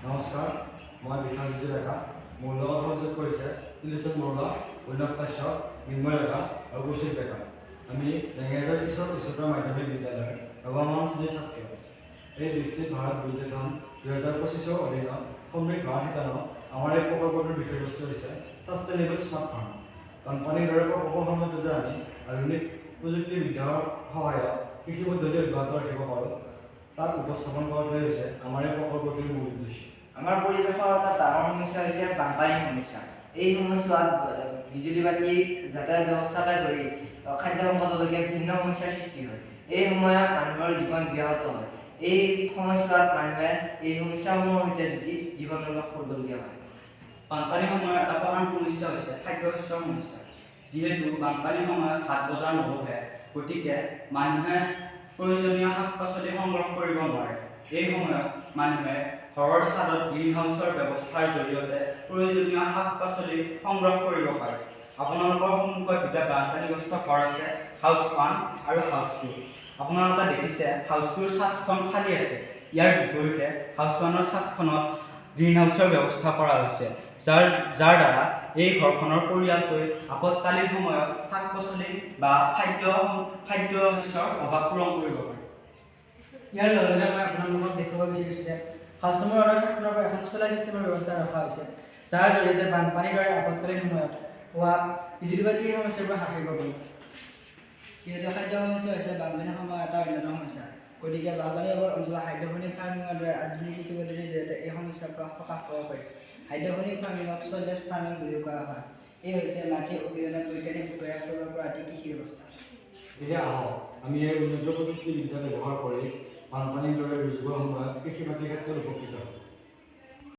নমস্কাৰ, মই বিশ্বজিৎ ডেকা। মোৰ লগত সহযোগ কৰিছে ত্ৰিলোচন বৰুৱা, উন্নত কাশ্যপ, নিৰ্মল ডেকা আৰু কৌশিক ডেকা। আমি লেঙেৰাজাৰ পিছত উচ্চতৰ মাধ্যমিক বিদ্যালয়ৰ নৱম শ্ৰেণীৰ ছাত্ৰ। এই বিকশিত ভাৰত বিদ্যাথন 2025 অধীনত সমৃদ্ধ ভাৰত শিতানত আমাৰ এই প্ৰকল্পটোৰ বিষয়বস্তু হৈছে ছাষ্টেইনেবল স্মাৰ্টফাৰ্ম। বানপানীৰ দৰে প্ৰকল্পৰ সময়ত যে আমি আধুনিক প্ৰযুক্তিবিদ্যাৰ সহায়ত কৃষি পদ্ধতি অব্যাহত ৰাখিব পাৰোঁ, তাক উপস্থাপন কৰাটোৱে হৈছে আমাৰ এই প্ৰকল্পটোৰ মূল উদ্দেশ্য। আমাৰ পৰিৱেশৰ এটা ডাঙৰ সমস্যা হৈছে বানপানীৰ সমস্যা। এই সময়ছোৱাত বিজুলী বাতি, যাতায়াত ব্যৱস্থাকে ধৰি খাদ্য সংকটলৈকে বিভিন্ন সমস্যাৰ সৃষ্টি হয়। এই সময়ত মানুহৰ জীৱন ব্যাহত হয়। এই সময়ছোৱাত মানুহে এই সমস্যাসমূহৰ সৈতে যুঁজি জীৱন নিৰ্বাহ কৰিবলগীয়া হয়। বানপানীৰ সময়ত এটা প্ৰধান সমস্যা হৈছে খাদ্য শস্যৰ সমস্যা। যিহেতু বানপানীৰ সময়ত হাট বজাৰ নবহে, গতিকে মানুহে প্ৰয়োজনীয় শাক পাচলি সংগ্ৰহ কৰিব নোৱাৰে। এই সময়ত মানুহে ঘৰৰ ছাদত গ্ৰীণ হাউচৰ ব্যৱস্থাৰ জৰিয়তে প্ৰয়োজনীয় শাক পাচলি সংগ্ৰহ কৰিব পাৰে। আপোনালোকৰ সন্মুখত দুটা বানপানীগ্ৰস্ত ঘৰ আছে, হাউচ 1 আৰু হাউচ 2। আপোনালোকে দেখিছে হাউচ 2ৰ ছাদখন খালী আছে। ইয়াৰ বিপৰীতে হাউচ 1ৰ ছাদখনত গ্ৰীণ হাউচৰ ব্যৱস্থা কৰা হৈছে, যাৰ দ্বাৰা এই ঘৰখনৰ পৰিয়ালটোৱে আপতকালীন সময়ত শাক পাচলি বা খাদ্য শস্যৰ অভাৱ পূৰণ কৰিব পাৰে। ইয়াৰ লগে লগে মই আপোনালোকক দেখুৱাব বিচাৰিছোঁ যে হাউচ নম্বৰ 1ৰ ছাদখনৰ পৰা এখন চ'লাৰ ছিষ্টেমৰ ব্যৱস্থা ৰখা হৈছে, যাৰ জৰিয়তে বানপানীৰ দৰে আপতকালীন সময়ত হোৱা বিজুলী বাতিৰ সমস্যাৰ পৰা হাত সাৰিব পাৰোঁ। যিহেতু খাদ্য সমস্যা হৈছে বানপানীৰ সময়ত এটা অন্যতম সমস্যা, গতিকে বানপানীৰ ওপৰত অঞ্চলত হাইড্ৰ'পনিক ফাৰ্মিঙৰ দৰে আধুনিক কৃষি পদ্ধতিৰ জৰিয়তে এই সমস্যাৰ পৰা সকাহ পাব পাৰি। হাইড্ৰ'পনিক ফাৰ্মিঙক ছইললেছ ফাৰ্মিং বুলিও কোৱা হয়। এই হৈছে মাটিৰ অবিহনে বৈজ্ঞানিক প্ৰয়াস কৰিব পৰা এটি কৃষি ব্যৱস্থা। গতিকে আহক আমি এই উন্নত প্ৰযুক্তিবিদ্যা ব্যৱহাৰ কৰি বানপানীৰ দৰে দুৰ্যোগৰ সময়ত কৃষি বাতিৰ ক্ষেত্ৰত উপকৃত হওঁ।